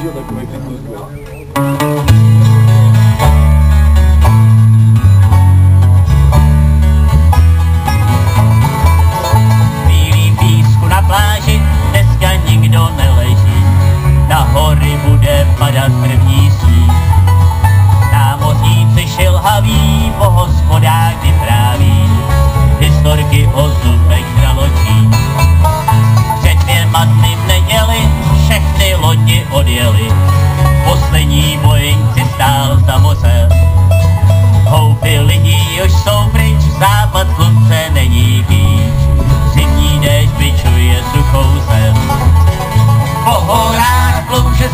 Bílým písku na pláži dneska nikdo neleží, na hory bude padat první sníh. Námořníci šilhaví po hospodách vypráví historky o zubech na loďích. Před 2 dny v neděli všechny lodi odjeli, poslední Boeing si stál za moře. Houpy lidí už jsou pryč, západ slunce není kýč, zimní déšť bičuje suchou zem. Po horách plouže